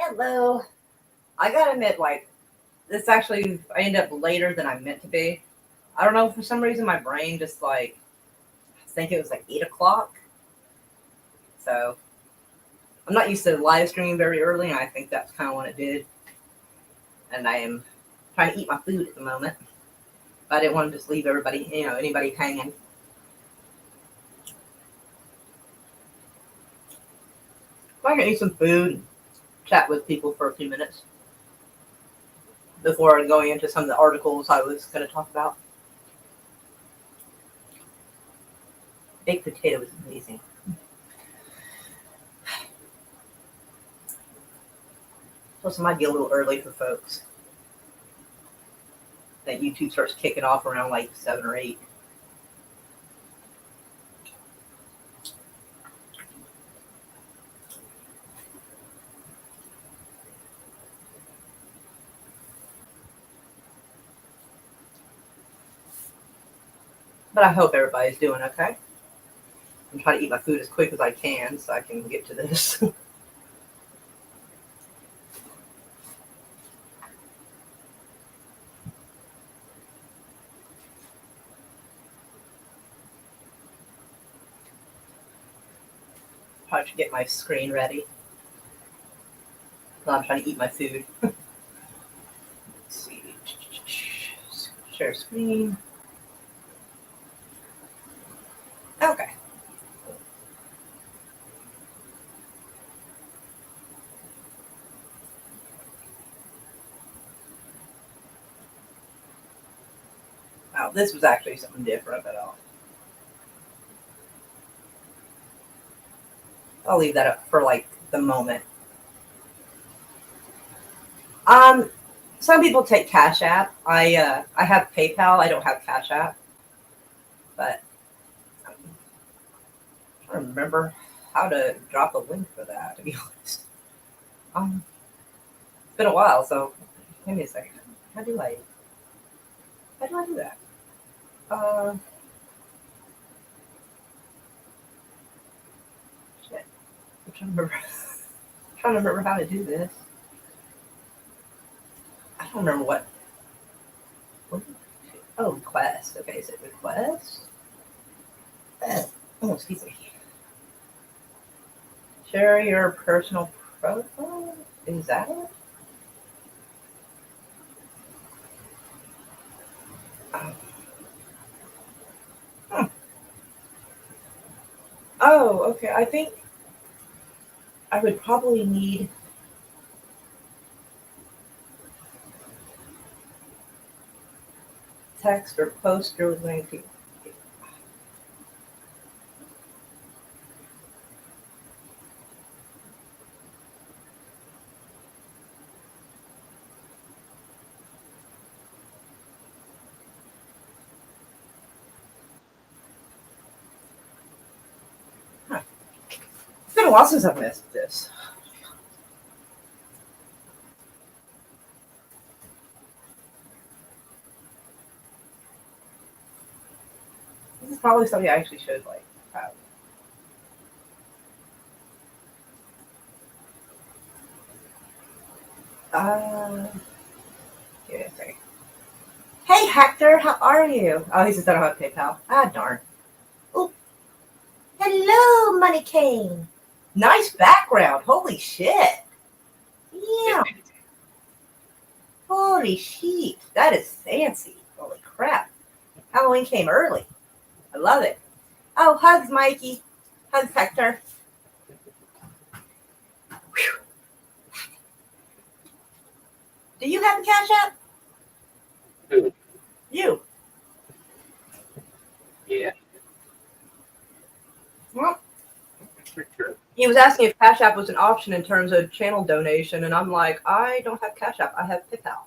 Hello. I gotta admit, this actually, I ended up later than I meant to be. I don't know, for some reason, my brain just I think it was 8 o'clock. So I'm not used to live streaming very early, and I think that's kind of what it did. And I am trying to eat my food at the moment. But I didn't want to just leave everybody, anybody hanging. So I can eat some food and chat with people for a few minutes before going into some of the articles I was going to talk about. Baked potato is amazing. Plus, it might be a little early for folks. That YouTube starts kicking off around 7 or 8. But I hope everybody's doing okay. I'm trying to eat my food as quick as I can so I can get to this. Probably should get my screen ready. While I'm trying to eat my food. Let's see. Share screen. Okay. Wow, this was actually something different, but I'll leave that up for the moment. Some people take Cash App. I have PayPal. I don't have Cash App, but I'm trying to remember how to drop a link for that. To be honest, it's been a while, so give me a second. How do I do that? Shit. I'm trying to remember how to do this. I don't remember what. Oh, request. Okay, is it request? Oh, excuse me. Share your personal profile? Is that it? Oh, okay. I think I would probably need text or poster link. Huh. It's been a while since I've missed this. This is probably something I actually should have. Give me a second. Hey Hector, how are you? Oh, he says I don't have PayPal. Ah, darn. Oh, hello, Money Cane. Nice background. Holy shit. Yeah. Holy shit. That is fancy. Holy crap. Halloween came early. I love it. Oh, hugs, Mikey. Hugs, Hector. Whew. Do you have a Cash App? Who? You. Yeah. Well, Sure. he was asking if Cash App was an option in terms of channel donation, and I'm like, I don't have Cash App. I have PayPal.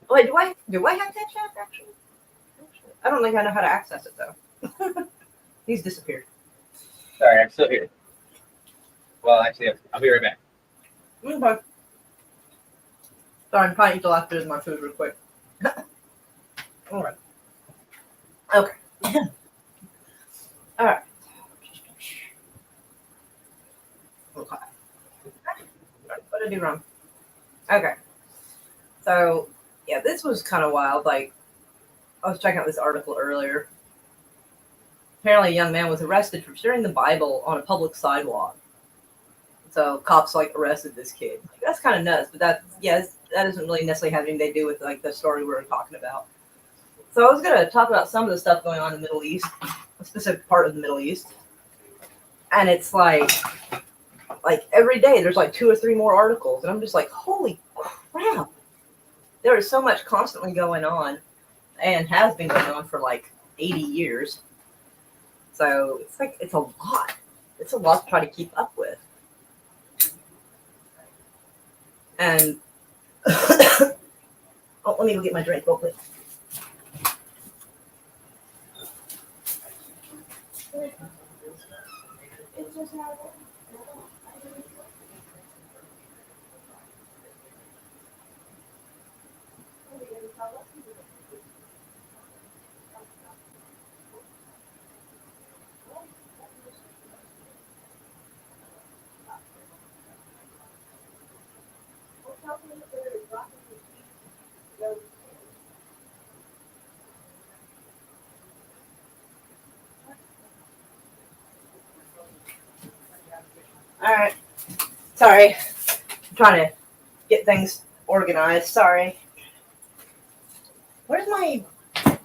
Wait, do I have Cash App actually? I don't think I know how to access it though. He's disappeared. Sorry, I'm still here. Well, actually, I'll be right back. Okay. Sorry, I'm trying to eat the last bit of my food real quick. All right. Okay. All right. Okay. What did I do wrong? Okay. So, yeah, this was kind of wild. Like, I was checking out this article earlier. Apparently, a young man was arrested for sharing the Bible on a public sidewalk. So, cops like arrested this kid. Like, that's kind of nuts, but that doesn't really necessarily have anything to do with like the story we're talking about. So, I was gonna talk about some of the stuff going on in the Middle East, a specific part of the Middle East, and it's like every day there's like 2 or 3 more articles, and I'm just like, holy crap! There is so much constantly going on, and has been going on for like 80 years. So it's like it's a lot. It's a lot to try to keep up with. And oh, let me go get my drink real quick. All right. Sorry. I'm trying to get things organized. Sorry. Where's my? I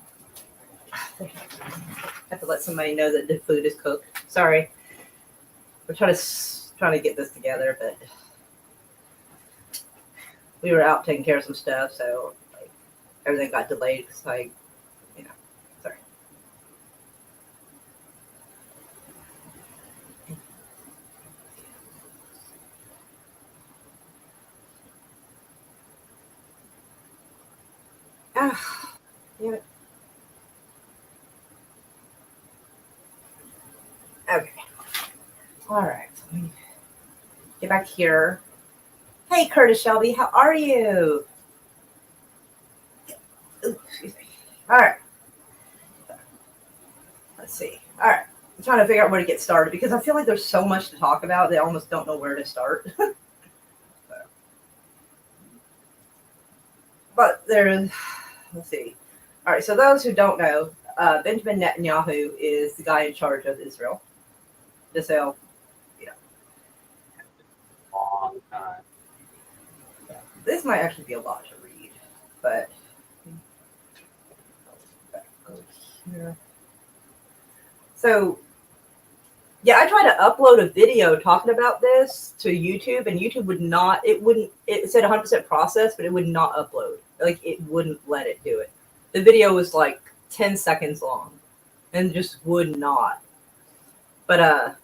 have to let somebody know that the food is cooked. Sorry. We're trying to get this together, but we were out taking care of some stuff, so like everything got delayed. Cause like, you know, sorry. Ah, damn it. Okay. All right. Let me get back here. Hey, Curtis Shelby, how are you? Ooh, excuse me. All right. Let's see. All right. I'm trying to figure out where to get started because I feel like there's so much to talk about. They almost don't know where to start. But there's, let's see. All right. So those who don't know, Benjamin Netanyahu is the guy in charge of Israel. Just so you know, Long time. this might actually be a lot to read, but back over here. So yeah, I tried to upload a video talking about this to YouTube, and YouTube would not. It wouldn't. It said 100% process, but it would not upload. Like it wouldn't let it do it. The video was like 10 seconds long, and just would not. But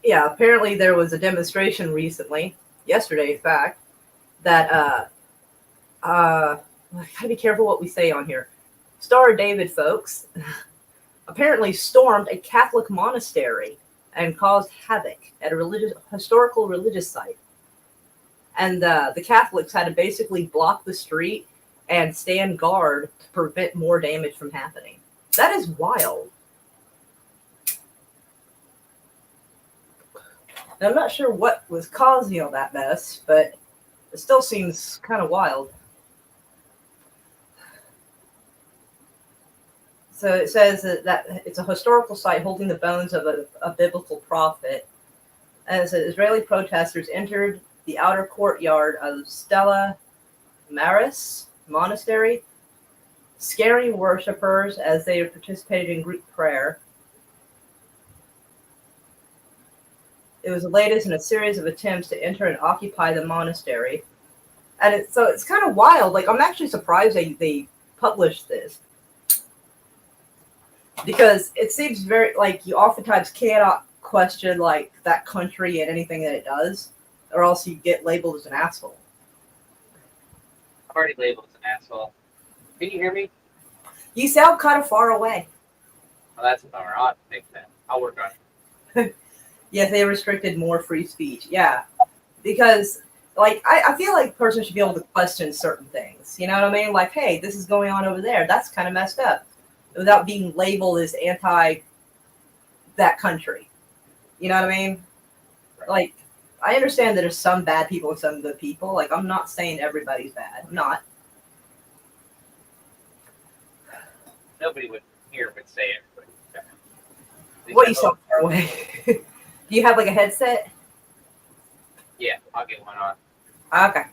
yeah. Apparently there was a demonstration recently, yesterday, in fact, that I gotta be careful what we say on here. Star David, folks, apparently stormed a Catholic monastery and caused havoc at a historical religious site. And the Catholics had to basically block the street and stand guard to prevent more damage from happening. That is wild. And I'm not sure what was causing all that mess, but it still seems kind of wild. So it says that it's a historical site holding the bones of a biblical prophet. As Israeli protesters entered the outer courtyard of Stella Maris Monastery, scaring worshippers as they participated in group prayer. It was the latest in a series of attempts to enter and occupy the monastery. And it's kind of wild. Like, I'm actually surprised they published this, because it seems very like you oftentimes cannot question like that country and anything that it does, or else you get labeled as an asshole. I'm already labeled as an asshole. Can you hear me? You sound kind of far away. Well, that's a bummer. I'll have to fix that. I'll work on it. Yes, they restricted more free speech. Yeah, because like I feel like a person should be able to question certain things. You know what I mean? Like, hey, this is going on over there. That's kind of messed up, without being labeled as anti that country. You know what I mean? Like, I understand that there's some bad people and some good people. Like, I'm not saying everybody's bad. I'm not. Nobody would here would say it. But, What, you so far away? Do you have like a headset? Yeah, I'll get one on. Okay.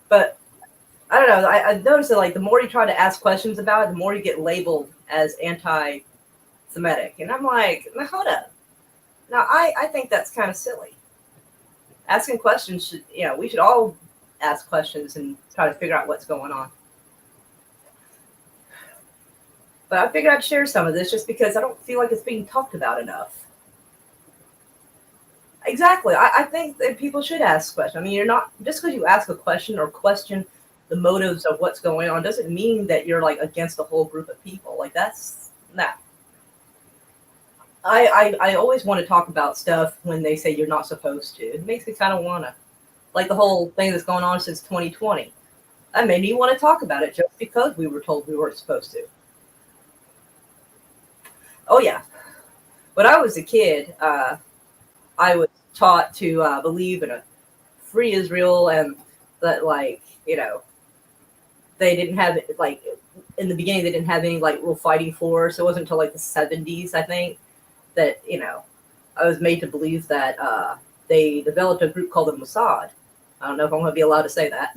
But I don't know. I've noticed that like the more you try to ask questions about it, the more you get labeled as anti-Semitic. And I'm like, now hold up. Now I think that's kind of silly. Asking questions should, we should all ask questions and try to figure out what's going on. But I figured I'd share some of this just because I don't feel like it's being talked about enough. Exactly. I think that people should ask questions. I mean, you're not just because you ask a question or question the motives of what's going on doesn't mean that you're like against a whole group of people. Like that's nah. I always want to talk about stuff when they say you're not supposed to. It makes me kind of wanna like the whole thing that's going on since 2020. That made me want to talk about it just because we were told we weren't supposed to. Oh yeah. When I was a kid, I was taught to believe in a free Israel and that like they didn't have like in the beginning they didn't have any like real fighting force. It wasn't until like the 70s I think that I was made to believe that they developed a group called the Mossad. I don't know if I'm going to be allowed to say that.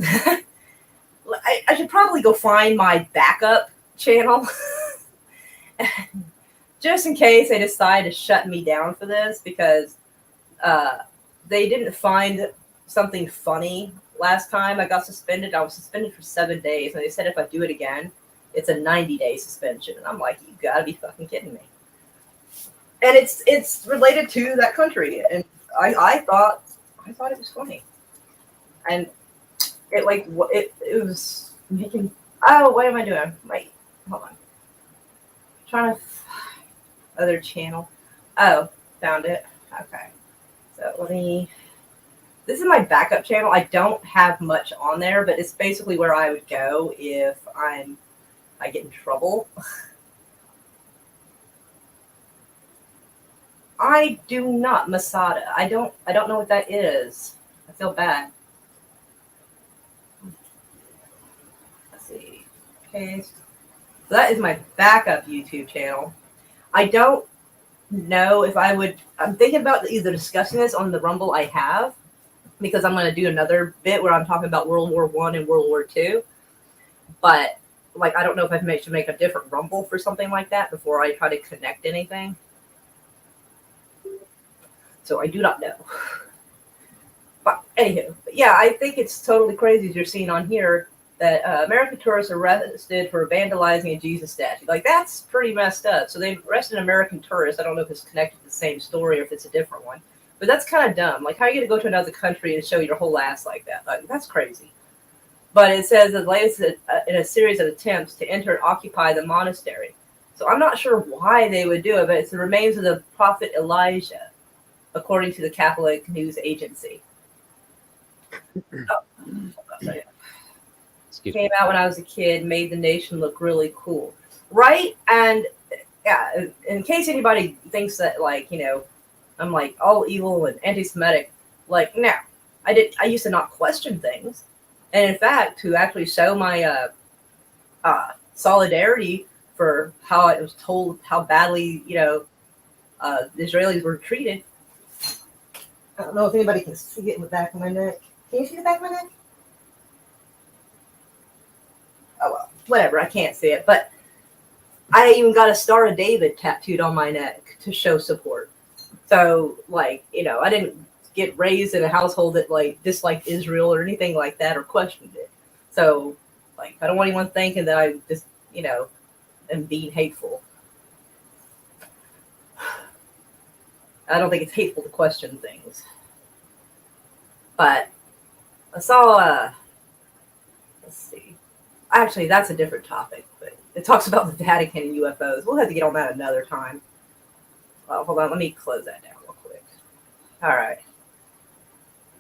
I should probably go find my backup channel just in case they decide to shut me down for this because they didn't find something funny last time I got suspended. I was suspended for 7 days, and they said if I do it again, it's a 90-day suspension. And I'm like, you gotta be fucking kidding me. And it's related to that country, and I thought it was funny, and it was making. Oh, what am I doing? Wait, hold on. I'm trying to other channel. Oh, found it. Okay, so let me. This is my backup channel. I don't have much on there, but it's basically where I would go if I get in trouble. I do not Masada. I don't know what that is. I feel bad. Let's see. Okay. So that is my backup YouTube channel. I don't know if I would. I'm thinking about either discussing this on the Rumble I have, because I'm going to do another bit where I'm talking about World War I and World War II. But like, I don't know if I should make a different Rumble for something like that before I try to connect anything. So I do not know. But anywho, yeah, I think it's totally crazy as you're seeing on here that American tourists arrested for vandalizing a Jesus statue. Like, that's pretty messed up. So they arrested an American tourist. I don't know if it's connected to the same story or if it's a different one. But that's kind of dumb. Like, how are you going to go to another country and show your whole ass like that? Like, that's crazy. But it says the latest in a series of attempts to enter and occupy the monastery. So I'm not sure why they would do it, but it's the remains of the prophet Elijah, according to the Catholic news agency. Came out when I was a kid, made the nation look really cool. Right? And yeah, in case anybody thinks that, like, I'm like all evil and anti-Semitic, like, no. I used to not question things. And in fact, to actually show my solidarity for how I was told how badly, the Israelis were treated. I don't know if anybody can see it in the back of my neck. Can you see the back of my neck? Oh, well, whatever. I can't see it. But I even got a Star of David tattooed on my neck to show support. So, like, I didn't get raised in a household that, like, disliked Israel or anything like that or questioned it. So, like, I don't want anyone thinking that I just, am being hateful. I don't think it's hateful to question things. But I saw, let's see. Actually, that's a different topic, but it talks about the Vatican and UFOs. We'll have to get on that another time. Well, hold on. Let me close that down real quick. All right.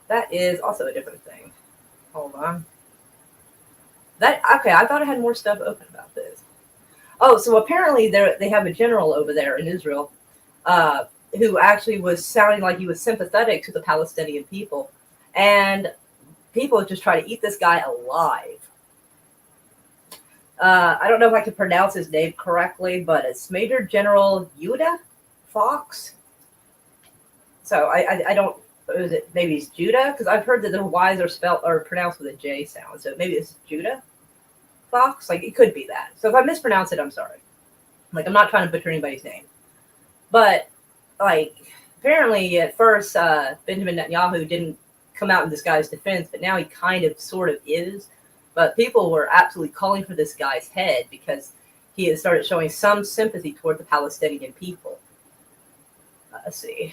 That is also a different thing. Hold on. Okay, I thought I had more stuff open about this. Oh, so apparently they have a general over there in Israel who actually was sounding like he was sympathetic to the Palestinian people, and people just try to eat this guy alive. I don't know if I can pronounce his name correctly, but it's Major General Yuda Fox. So I don't. Is it maybe it's Judah? Because I've heard that their Y's are spelled or pronounced with a J sound. So maybe it's Judah Fox. Like it could be that. So if I mispronounce it, I'm sorry. Like I'm not trying to butcher anybody's name, but like apparently at first Benjamin Netanyahu didn't come out in this guy's defense, but now he kind of sort of is. But people were absolutely calling for this guy's head because he has started showing some sympathy toward the Palestinian people. Let's see.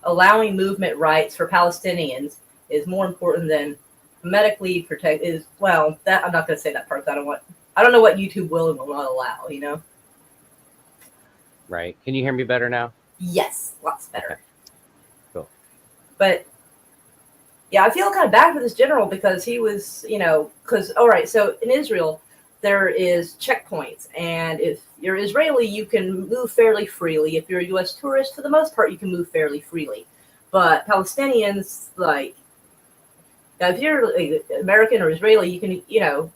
Allowing movement rights for Palestinians is more important than medically protect is well that I'm not going to say that part. I don't know what YouTube will and will not allow. You know. Right. Can you hear me better now? Yes, lots better. Okay. Cool. But yeah, I feel kind of bad for this general because he was, because, all right, so in Israel, there is checkpoints. And if you're Israeli, you can move fairly freely. If you're a U.S. tourist, for the most part, you can move fairly freely. But Palestinians, like, if you're American or Israeli, you can,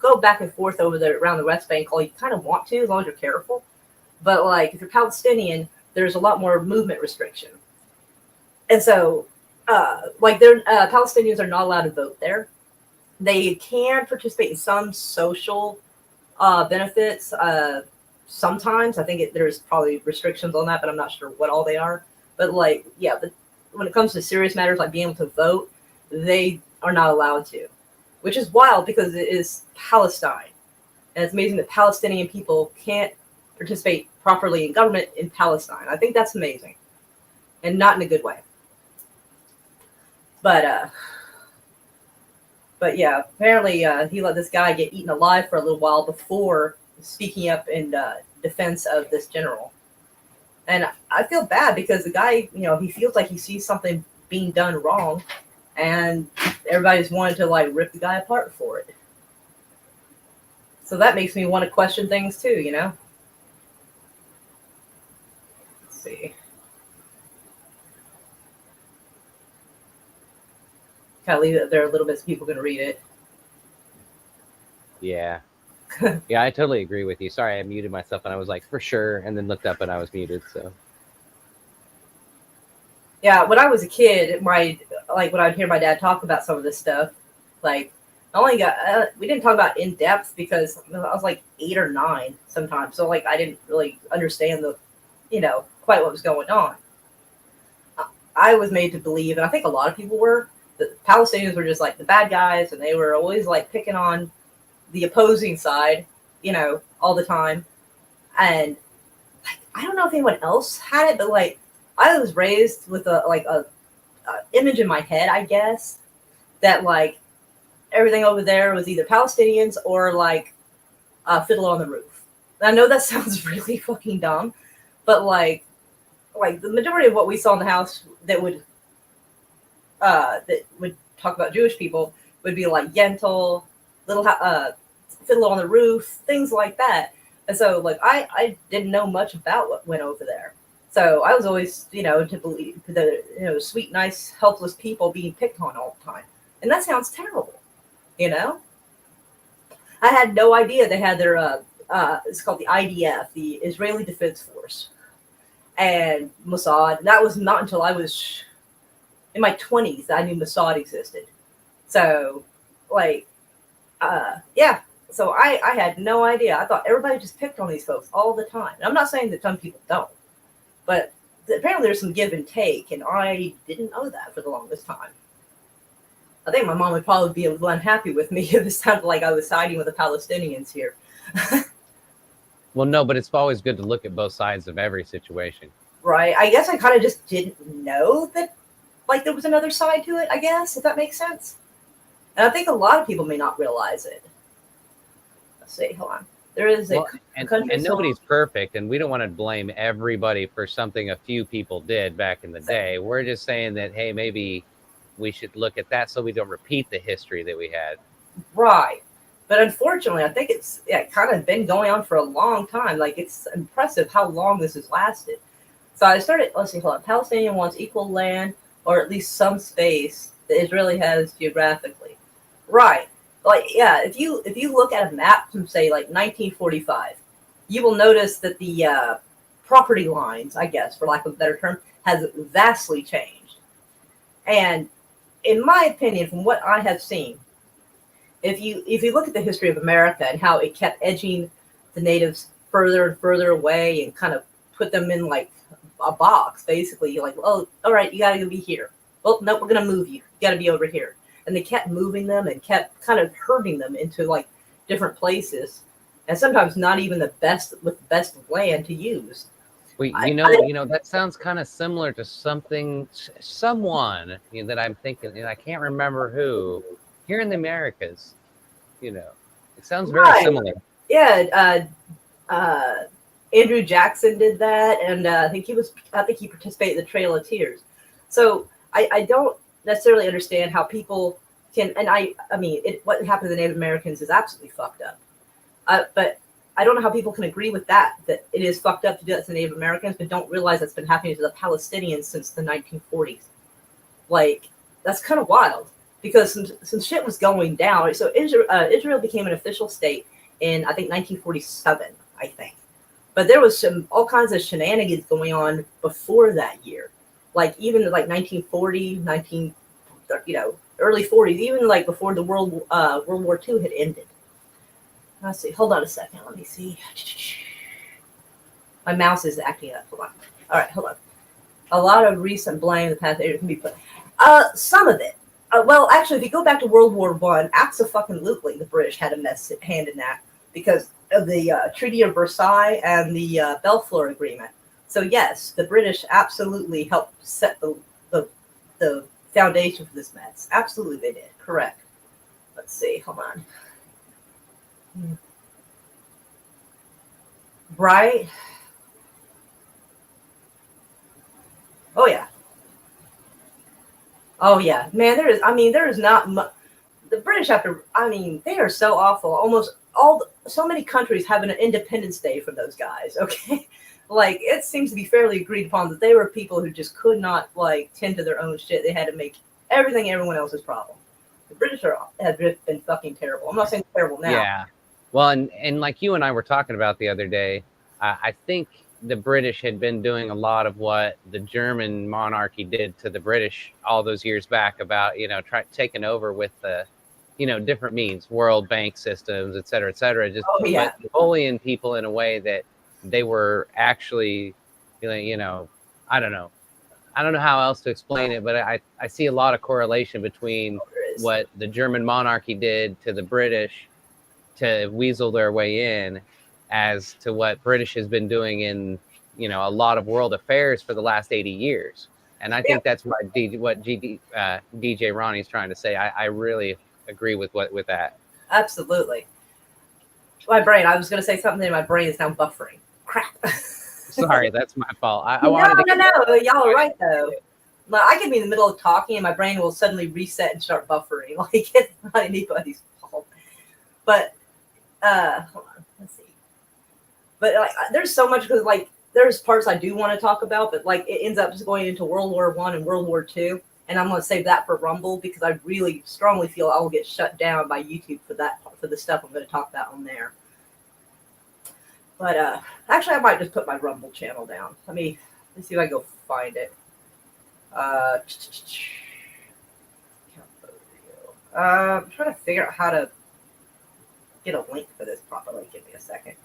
go back and forth over there around the West Bank all you kind of want to, as long as you're careful. But, like, if you're Palestinian, there's a lot more movement restriction. And so, Palestinians are not allowed to vote there. They can participate in some social benefits. Sometimes I think there's probably restrictions on that, but I'm not sure what all they are. But when it comes to serious matters like being able to vote, they are not allowed to, which is wild because it is Palestine, and it's amazing that Palestinian people can't participate properly in government in Palestine. I think that's amazing, and not in a good way. But yeah, apparently he let this guy get eaten alive for a little while before speaking up in defense of this general. And I feel bad because the guy, he feels like he sees something being done wrong, and everybody's wanted to rip the guy apart for it. So that makes me want to question things too, Let's see. Kind of leave it there a little bit so people can read it. Yeah. Yeah, I totally agree with you. Sorry, I muted myself and I was like, for sure, and then looked up and I was muted. So. Yeah, when I was a kid, when I'd hear my dad talk about some of this stuff, we didn't talk about in depth because I was like 8 or 9 sometimes. So I didn't really understand quite what was going on. I was made to believe, and I think a lot of people were, the Palestinians were just the bad guys, and they were always picking on the opposing side, all the time. And I don't know if anyone else had it, but I was raised with a image in my head, I guess, that everything over there was either Palestinians or Fiddler on the Roof. And I know that sounds really fucking dumb, but the majority of what we saw in the house that would talk about Jewish people would be Yentl, Little Fiddler on the Roof, things like that. And so I didn't know much about what went over there. So I was always, to believe the sweet, nice, helpless people being picked on all the time. And that sounds terrible, I had no idea they had their it's called the IDF, the Israeli Defense Force, and Mossad. That was not until I was in my 20s that I knew Mossad existed. So, yeah. So I had no idea. I thought everybody just picked on these folks all the time. And I'm not saying that some people don't, but apparently there's some give and take, and I didn't know that for the longest time. I think my mom would probably be a little unhappy with me if it sounded like I was siding with the Palestinians here. Well, no, but it's always good to look at both sides of every situation. Right. I guess I kind of just didn't know that, there was another side to it, I guess, if that makes sense. And I think a lot of people may not realize it. Let's see. Hold on. There is a country and nobody's perfect, and we don't want to blame everybody for something a few people did back in the day. We're just saying that, hey, maybe we should look at that so we don't repeat the history that we had. Right. But unfortunately, I think it's kind of been going on for a long time. It's impressive how long this has lasted. So I started, let's see, hold on. Palestinian wants equal land or at least some space that Israeli has geographically. Right. Like, yeah, if you look at a map from, say, like 1945, you will notice that the property lines, I guess, for lack of a better term, has vastly changed. And in my opinion, from what I have seen, if you look at the history of America and how it kept edging the natives further and further away and kind of put them in like a box, basically, you're like, oh, all right, you got to be here. Well, no, we're going to move you. You got to be over here. And they kept moving them and kept kind of herding them into like different places, and sometimes not even the best with the best land to use. Well, that sounds kind of similar to someone that I'm thinking, and I can't remember who, here in the Americas. It sounds very similar. Yeah, Andrew Jackson did that, and I think he participated in the Trail of Tears. So I don't necessarily understand how people can, and I mean, what happened to the Native Americans is absolutely fucked up. But I don't know how people can agree with that it is fucked up to do that to Native Americans, but don't realize that's been happening to the Palestinians since the 1940s. Like, that's kind of wild, because some shit was going down. So Israel became an official state in, I think, 1947, I think. But there was all kinds of shenanigans going on before that year. Like, even like 1940, early 40s, even like before the World War II had ended. Let's see. Hold on a second. Let me see. My mouse is acting up. Hold on. All right, hold on. A lot of recent blame in the past year can be put. Some of it. Well, actually, if you go back to World War I, absolutely, the British had a hand in that because of the Treaty of Versailles and the Balfour Agreement. So yes, the British absolutely helped set the foundation for this mess. Absolutely, they did. Correct. Let's see. Hold on. Right. Oh yeah. Oh yeah, man. There is not much. The British have to. I mean, they are so awful. Almost so many countries have an Independence Day for those guys. Okay, like it seems to be fairly agreed upon that they were people who just could not like tend to their own shit. They had to make everything everyone else's problem. The British have just been fucking terrible. I'm not saying terrible now. Yeah. Well, and like you and I were talking about the other day, I think the British had been doing a lot of what the German monarchy did to the British all those years back about, taking over with the, different means, World Bank systems, et cetera, just bullying people in a way that they were actually, I don't know. I don't know how else to explain it, but I see a lot of correlation between what the German monarchy did to the British to weasel their way in as to what British has been doing in, a lot of world affairs for the last 80 years. And I think that's what DJ Ronnie's trying to say. I really agree with that. Absolutely. My brain, I was going to say something and my brain is now buffering. Crap. Sorry, that's my fault. No, y'all are right though. I can be in the middle of talking and my brain will suddenly reset and start buffering. Like, it's not anybody's fault. But hold on, let's see. But like, there's so much, because like there's parts I do want to talk about, but like it ends up just going into World War I and World War II, and I'm going to save that for Rumble because I really strongly feel I will get shut down by YouTube for the stuff I'm going to talk about on there. But actually, I might just put my Rumble channel down. Let's see if I can go find it. I'm trying to figure out how to get a link for this properly. Give me a second.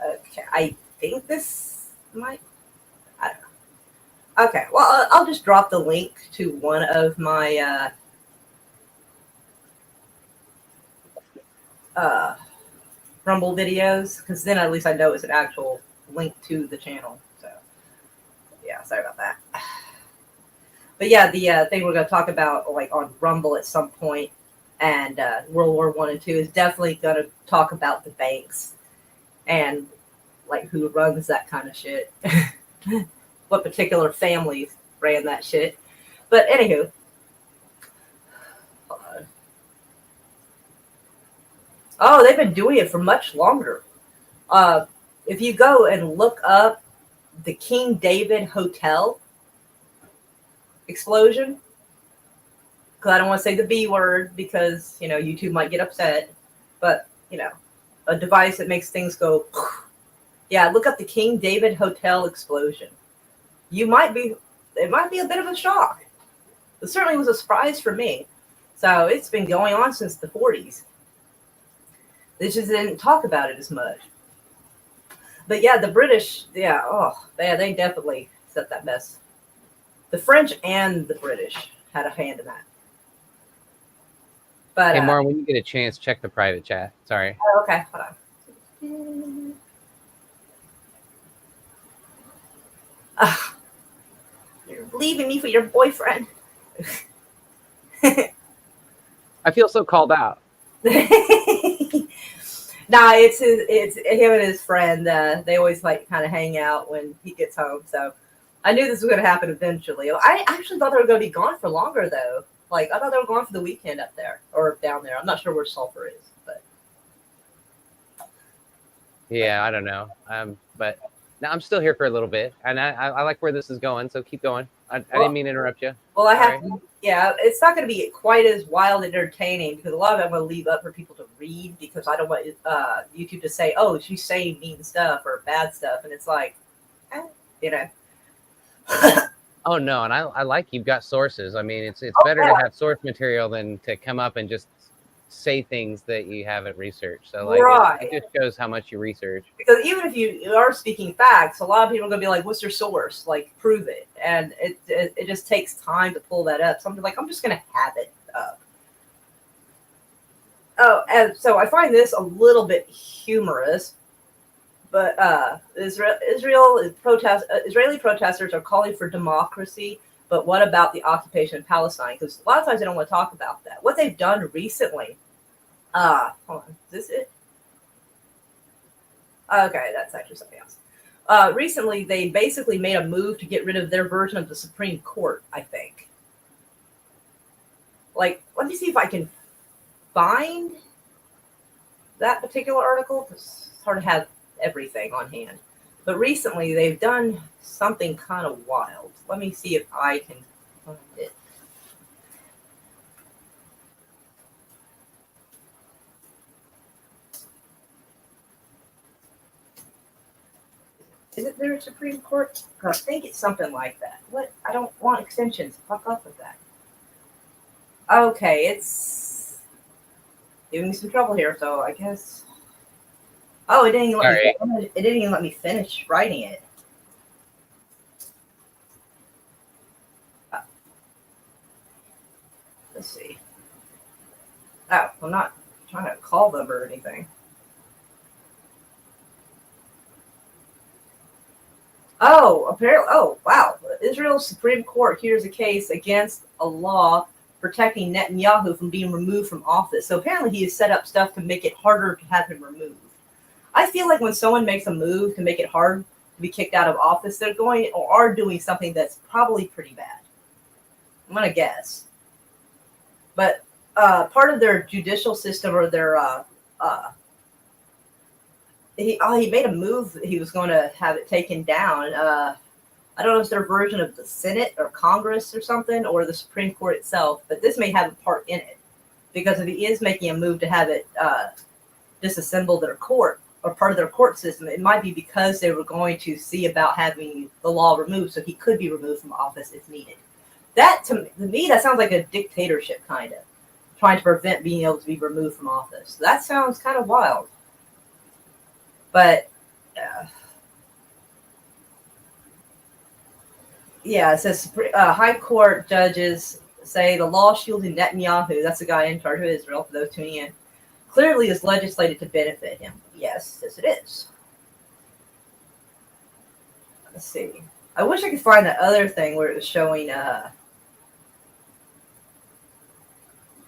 Okay, I think this might. I don't know. Okay, well, I'll just drop the link to one of my Rumble videos, because then at least I know it's an actual link to the channel. So, yeah, sorry about that. But yeah, the thing we're going to talk about, like on Rumble at some point, and World War I and II is definitely going to talk about the banks and like who runs that kind of shit, what particular families ran that shit. But anywho, oh, they've been doing it for much longer. If you go and look up the King David Hotel explosion, because I don't want to say the B word because, YouTube might get upset, but, a device that makes things go, yeah, look up the King David Hotel explosion. It might be a bit of a shock. It certainly was a surprise for me. So it's been going on since the 40s. They just didn't talk about it as much. But yeah, the British, they definitely set that mess. The French and the British had a hand in that. But Hey, Maura, when you get a chance, check the private chat. Sorry. Oh, okay, hold on. You're leaving me for your boyfriend. I feel so called out. Nah, it's him and his friend. They always kind of hang out when he gets home. So I knew this was going to happen eventually. I actually thought they were going to be gone for longer, though. I thought they were gone for the weekend up there or down there. I'm not sure where Sulphur is, but Yeah, I don't know. But no, I'm still here for a little bit, and I like where this is going. So keep going. I didn't mean to interrupt you. Well, I have to. Yeah, it's not going to be quite as wild and entertaining because a lot of it I'm going to leave up for people to read because I don't want YouTube to say, "Oh, she's saying mean stuff or bad stuff," and it's like, Oh no, and I like you've got sources. I mean, it's better to have source material than to come up and just say things that you haven't researched. So it just shows how much you research. Because even if you are speaking facts, a lot of people are going to be like, "What's your source? Prove it." And it just takes time to pull that up. So I'm just going to have it up. Oh, and so I find this a little bit humorous. But Israeli protesters are calling for democracy. But what about the occupation of Palestine? Because a lot of times they don't want to talk about that. What they've done recently. Hold on. Is this it? Okay, that's actually something else. Recently, they basically made a move to get rid of their version of the Supreme Court, I think. Let me see if I can find that particular article. It's hard to have everything on hand. But recently, they've done something kind of wild. Let me see if I can find it. Is it their Supreme Court? I think it's something like that. What? I don't want extensions. Fuck off with that. Okay, it's giving me some trouble here, so I guess. Oh, it didn't even let me finish writing it. Let's see. Oh, I'm not trying to call them or anything. Oh, apparently. Oh, wow. Israel's Supreme Court hears a case against a law protecting Netanyahu from being removed from office. So apparently he has set up stuff to make it harder to have him removed. I feel like when someone makes a move to make it hard to be kicked out of office, they're going or are doing something that's probably pretty bad. I'm going to guess. But part of their judicial system or their he made a move. He was going to have it taken down. I don't know if it's their version of the Senate or Congress or something, or the Supreme Court itself, but this may have a part in it. Because if he is making a move to have it disassemble their court or part of their court system, it might be because they were going to see about having the law removed so he could be removed from office if needed. That, to me, that sounds like a dictatorship, kind of. Trying to prevent being able to be removed from office. That sounds kind of wild. But, it says High Court judges say the law shielding Netanyahu, that's the guy in charge of Israel, for those tuning in, clearly is legislated to benefit him. Yes, it is. Let's see. I wish I could find that other thing where it was showing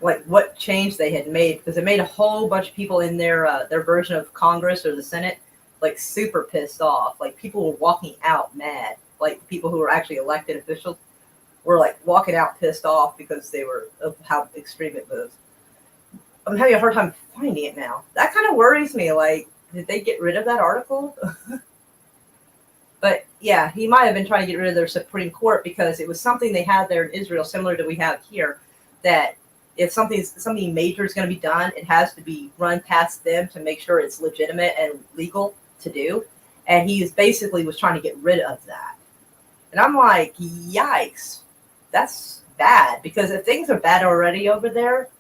what change they had made, because it made a whole bunch of people in their version of Congress or the Senate super pissed off. People were walking out mad. People who were actually elected officials were walking out pissed off because they were of how extreme it was. I'm having a hard time finding it now. That kind of worries me. did they get rid of that article? But yeah, he might have been trying to get rid of their Supreme Court because it was something they had there in Israel, similar to we have here, that if something major is going to be done, it has to be run past them to make sure it's legitimate and legal to do. And he was trying to get rid of that. And I'm like, yikes, that's bad. Because if things are bad already over there,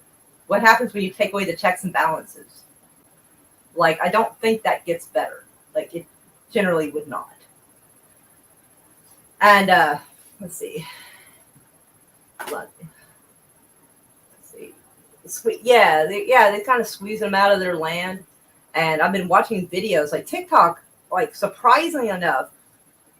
what happens when you take away the checks and balances? Like, I don't think that gets better. Like, it generally would not. And let's see. They kind of squeeze them out of their land. And I've been watching videos like TikTok, like surprisingly enough,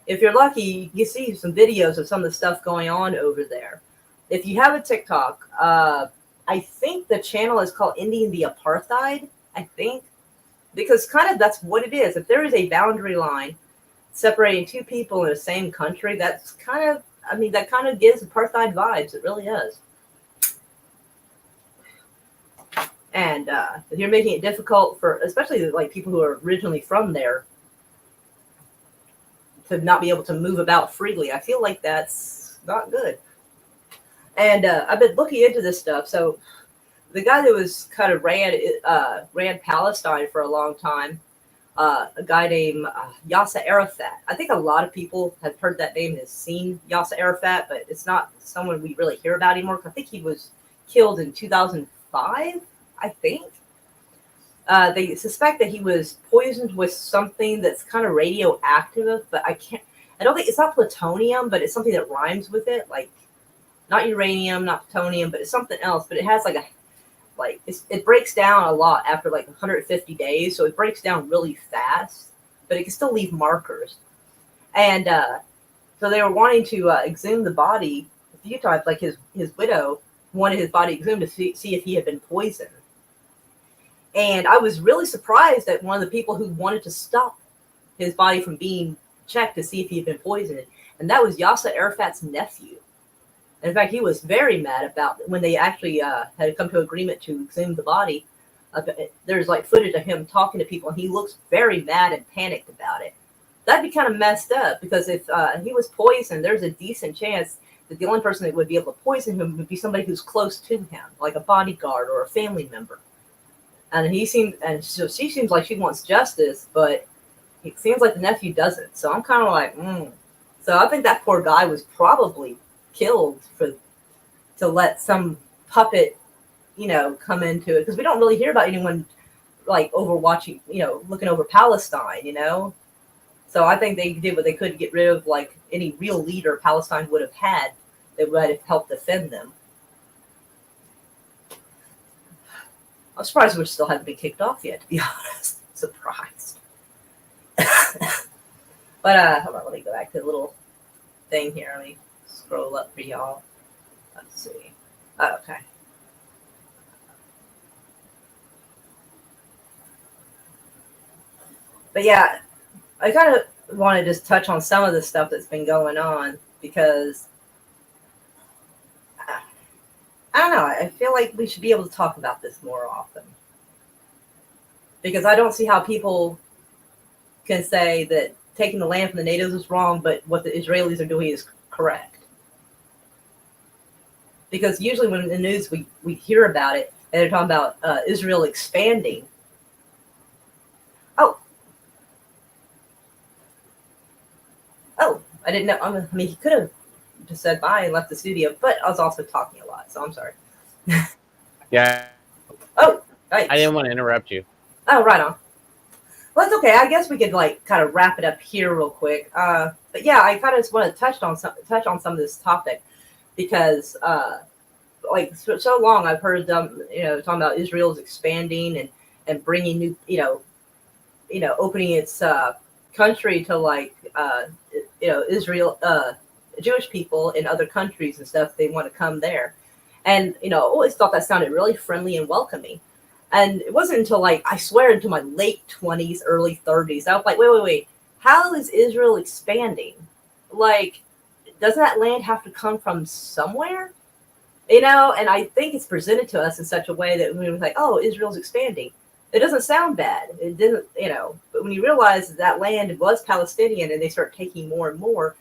if you're lucky, you see some videos of some of the stuff going on over there. If you have a TikTok, I think the channel is called Ending the Apartheid, I think, because kind of that's what it is. If there is a boundary line separating two people in the same country, that kind of gives apartheid vibes. It really does. And if you're making it difficult for, especially like people who are originally from there, to not be able to move about freely, I feel like that's not good. And I've been looking into this stuff. So the guy that was kind of ran Palestine for a long time, a guy named Yasser Arafat. I think a lot of people have heard that name and have seen Yasser Arafat, but it's not someone we really hear about anymore. I think he was killed in 2005, I think. They suspect that he was poisoned with something that's kind of radioactive, but I don't think it's not plutonium, but it's something that rhymes with it, like not uranium, not plutonium, but it's something else. But it has it breaks down a lot after like 150 days, so it breaks down really fast, but it can still leave markers. And so they were wanting to exhume the body a few times, like his widow wanted his body exhumed to see if he had been poisoned. And I was really surprised that one of the people who wanted to stop his body from being checked to see if he had been poisoned, and that was Yasser Arafat's nephew. In fact, he was very mad about when they actually had come to agreement to exhume the body. There's like footage of him talking to people, and he looks very mad and panicked about it. That'd be kind of messed up, because if he was poisoned, there's a decent chance that the only person that would be able to poison him would be somebody who's close to him, like a bodyguard or a family member. And she seems like she wants justice, but it seems like the nephew doesn't. So I'm kind of like, So I think that poor guy was probably killed to let some puppet, come into it, because we don't really hear about anyone like overwatching, looking over Palestine, So I think they did what they could to get rid of like any real leader Palestine would have had that would have helped defend them. I'm surprised we still haven't been kicked off yet, to be honest. Surprised. But hold on, let me go back to the little thing here. Let me scroll up for y'all. Let's see. Oh, okay. But yeah, I kind of want to just touch on some of the stuff that's been going on, because I don't know. I feel like we should be able to talk about this more often, because I don't see how people can say that taking the land from the natives is wrong, but what the Israelis are doing is correct. Because usually when in the news we hear about it, and they're talking about Israel expanding. Oh, I didn't know. I mean, he could have just said bye and left the studio, but I was also talking a lot, so I'm sorry. Yeah. Oh, right. I didn't want to interrupt you. Oh, right on. Well, that's okay. I guess we could kind of wrap it up here real quick. But yeah, I kind of just want to touch on some of this topic, because so long I've heard them, talking about Israel's expanding and bringing new, opening its country to Israel, Jewish people in other countries and stuff. They want to come there, and always thought that sounded really friendly and welcoming. And it wasn't until I swear into my late 20s, early 30s, I was like, wait, how is Israel expanding? Doesn't that land have to come from somewhere? And I think it's presented to us in such a way that we were like, oh, Israel's expanding. It doesn't sound bad. It didn't, but when you realize that land was Palestinian and they start taking more and more,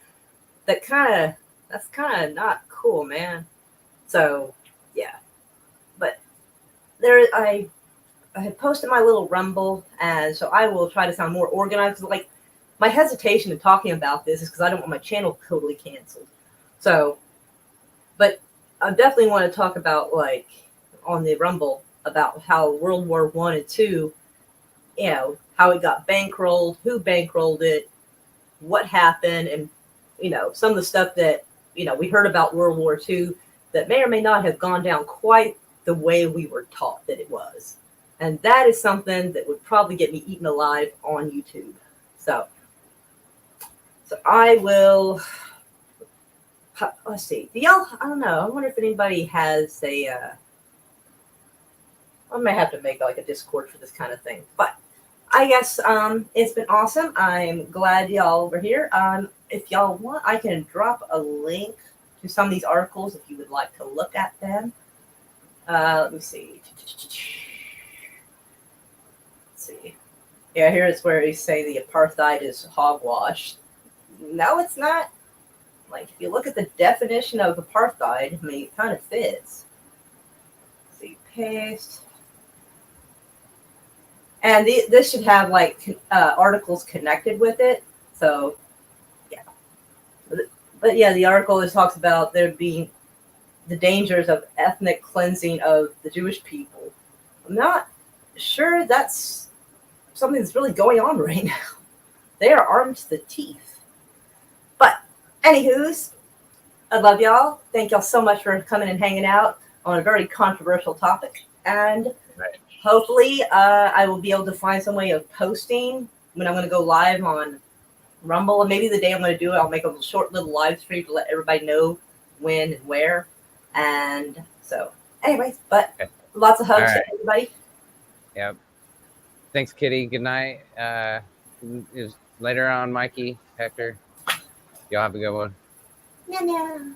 that's kind of not cool, man. So, yeah. But I had posted my little Rumble, and so I will try to sound more organized. Like, my hesitation in talking about this is because I don't want my channel totally canceled. So, but I definitely want to talk about, like, on the Rumble, about how World War I and II, how it got bankrolled, who bankrolled it, what happened, and, some of the stuff that, we heard about World War II that may or may not have gone down quite the way we were taught that it was. And that is something that would probably get me eaten alive on YouTube. So I will, let's see. Do y'all, I don't know. I wonder if anybody has I may have to make like a Discord for this kind of thing. But I guess it's been awesome. I'm glad y'all were here. If y'all want, I can drop a link to some of these articles if you would like to look at them. Let me see. Yeah, here's where they say the apartheid is hogwash. No, it's not. Like, if you look at the definition of apartheid, I mean, it kind of fits. Let's see, paste. And this should have, like, articles connected with it. So, yeah. But yeah, the article just talks about there being the dangers of ethnic cleansing of the Jewish people. I'm not sure that's something that's really going on right now. They are armed to the teeth. But, anywho's, I love y'all. Thank y'all so much for coming and hanging out on a very controversial topic. And hopefully I will be able to find some way of posting when I'm going to go live on Rumble. And maybe the day I'm going to do it, I'll make a short little live stream to let everybody know when and where. And so, anyways, but lots of hugs to everybody. Yep. Thanks, Kitty. Good night. Later on, Mikey, Hector. Y'all have a good one. Yeah.